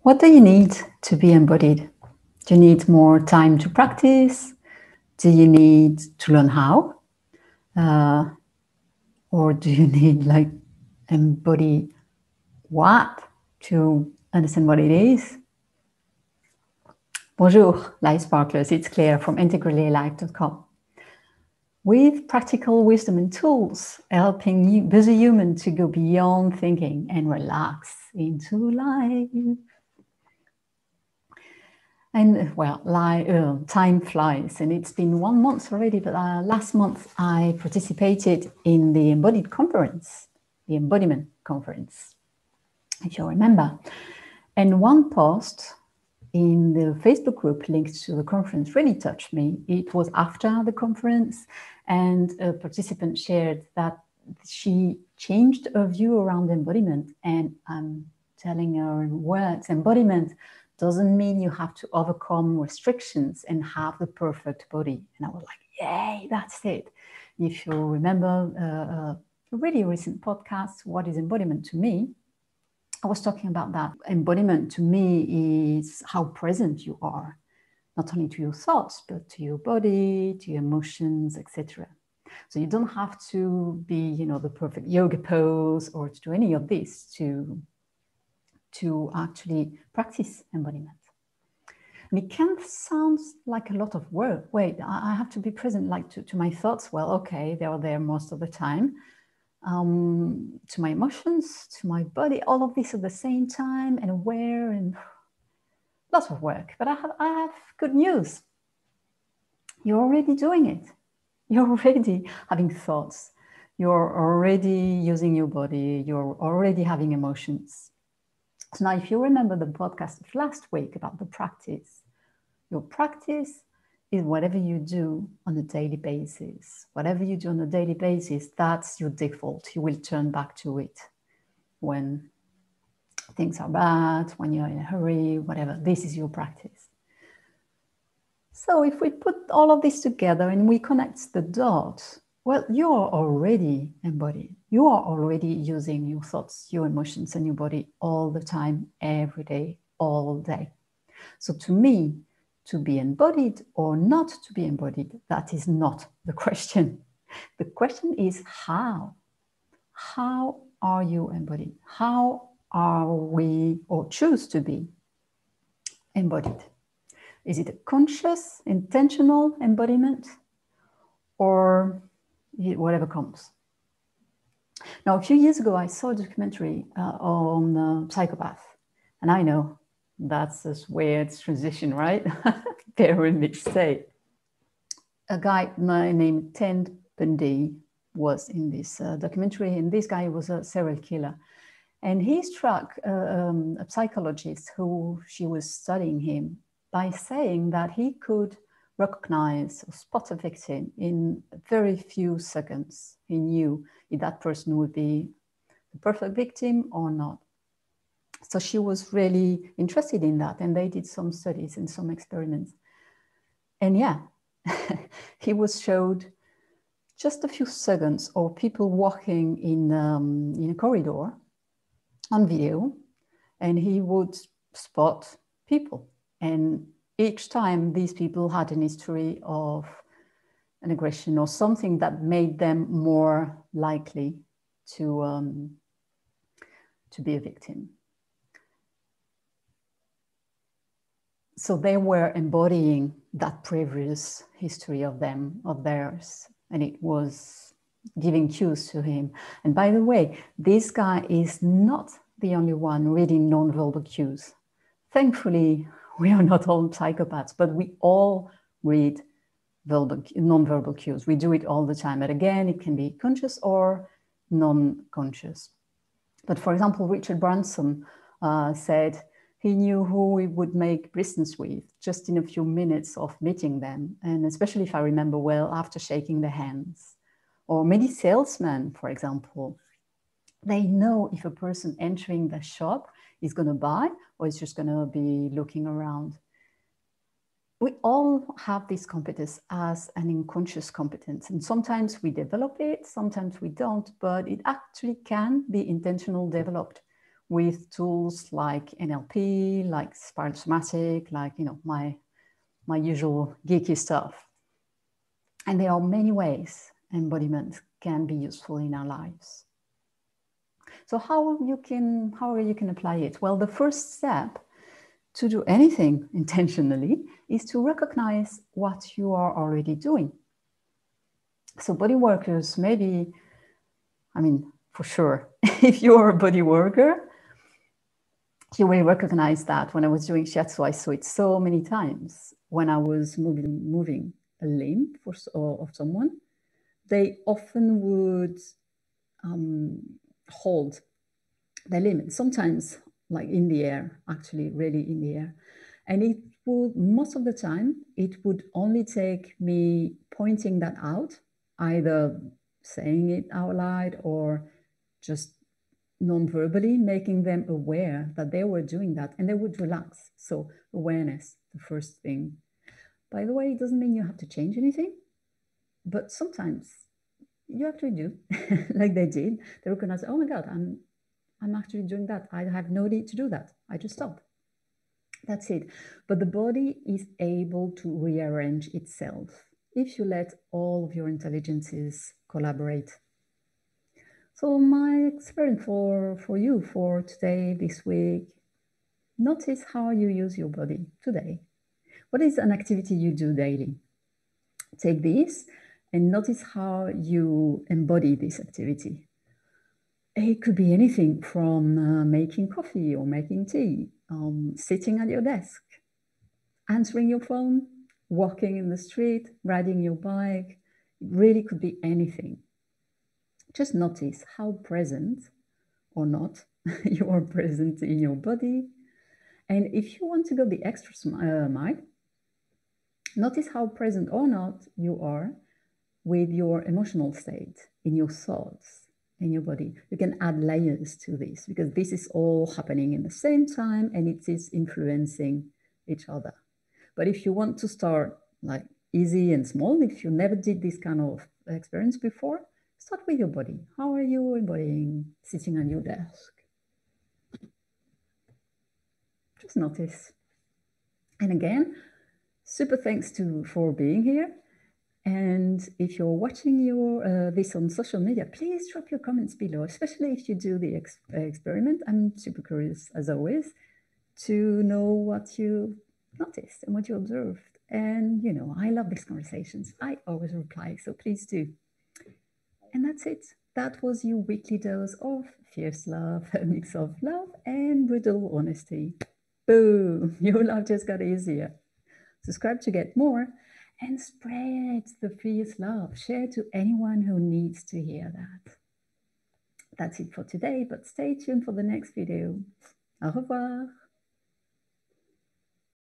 What do you need to be embodied? Do you need more time to practice? Do you need to learn how? Or do you need like embody what to understand what it is? Bonjour, Life Sparklers, it's Claire from integrallylife.com. With practical wisdom and tools, helping you, busy human to go beyond thinking and relax into life. And well, time flies, and it's been 1 month already, but last month I participated in the Embodied conference, the Embodiment conference, if you remember. And one post in the Facebook group linked to the conference really touched me. It was after the conference, and a participant shared that she changed her view around embodiment. And I'm telling her in words, embodiment doesn't mean you have to overcome restrictions and have the perfect body. And I was like, yay, that's it. If you remember a really recent podcast, What is Embodiment to Me? I was talking about that. Embodiment to me is how present you are, not only to your thoughts, but to your body, to your emotions, etc. So you don't have to be, the perfect yoga pose or to do any of this to actually practice embodiment. And it can sound like a lot of work. Wait, I have to be present like to my thoughts. Well, okay, they are there most of the time. To my emotions, to my body, all of this at the same time, and aware, and lots of work. But I have good news. You're already doing it. You're already having thoughts. You're already using your body. You're already having emotions. So now, if you remember the podcast of last week about the practice, your practice is whatever you do on a daily basis. Whatever you do on a daily basis, that's your default. You will turn back to it when things are bad, when you're in a hurry, whatever. This is your practice. So if we put all of this together and we connect the dots, well, you're already embodied. You are already using your thoughts, your emotions, and your body all the time, every day, all day. So to me, to be embodied or not to be embodied, that is not the question. The question is how. How are you embodied? How are we or choose to be embodied? Is it a conscious, intentional embodiment, or whatever comes? Now, a few years ago, I saw a documentary on psychopath, and I know that's a weird transition, right? Very mixed state. A guy named Ted Bundy was in this documentary, and this guy was a serial killer. And he struck a psychologist who she was studying him by saying that he could recognize or spot a victim in very few seconds. He knew if that person would be the perfect victim or not. So she was really interested in that, and they did some studies and some experiments. And yeah, he was showed just a few seconds of people walking in a corridor on video, and he would spot people. And each time these people had an history of an aggression or something that made them more likely to be a victim. So they were embodying that previous history of theirs, and it was giving cues to him. And by the way, this guy is not the only one reading non-verbal cues. Thankfully, we are not all psychopaths, but we all read non-verbal cues. We do it all the time. But again, it can be conscious or non-conscious. But for example, Richard Branson said he knew who he would make business with just in a few minutes of meeting them. And especially if I remember well, after shaking their hands. Or many salesmen, for example, they know if a person entering the shop is going to buy or is just going to be looking around. We all have this competence as an unconscious competence. And sometimes we develop it, sometimes we don't, but it actually can be intentional developed. with tools like NLP, like spiral somatic, like, you know, my usual geeky stuff. And there are many ways embodiment can be useful in our lives. So how you can apply it? Well, the first step to do anything intentionally is to recognize what you are already doing. So body workers, maybe, I mean, for sure, if you're a body worker, you will recognize that. When I was doing shiatsu, I saw it so many times. When I was moving a limb of someone, they often would hold their limb, sometimes like in the air, actually really in the air. And it would, most of the time, it would only take me pointing that out, either saying it out loud or just non-verbally, making them aware that they were doing that, and they would relax. So awareness, the first thing. By the way, it doesn't mean you have to change anything, but sometimes you actually do, like they did. They recognize, oh my God, I'm actually doing that. I have no need to do that. I just stop. That's it. But the body is able to rearrange itself if you let all of your intelligences collaborate. So my experience for you for today, this week, notice how you use your body today. What is an activity you do daily? Take this and notice how you embody this activity. It could be anything from making coffee or making tea, sitting at your desk, answering your phone, walking in the street, riding your bike. It really could be anything. Just notice how present or not you are present in your body. And if you want to go the extra mile, notice how present or not you are with your emotional state, in your thoughts, in your body. You can add layers to this because this is all happening in the same time and it is influencing each other. But if you want to start like easy and small, if you never did this kind of experience before, start with your body. How are you embodying sitting on your desk? Just notice. And again, super thanks for being here. And if you're watching this on social media, please drop your comments below, especially if you do the experiment. I'm super curious, as always, to know what you noticed and what you observed. And, you know, I love these conversations. I always reply, so please do. And that's it. That was your weekly dose of fierce love, a mix of love and brutal honesty. Boom! Your life just got easier. Subscribe to get more and spread the fierce love. Share to anyone who needs to hear that. That's it for today, but stay tuned for the next video. Au revoir.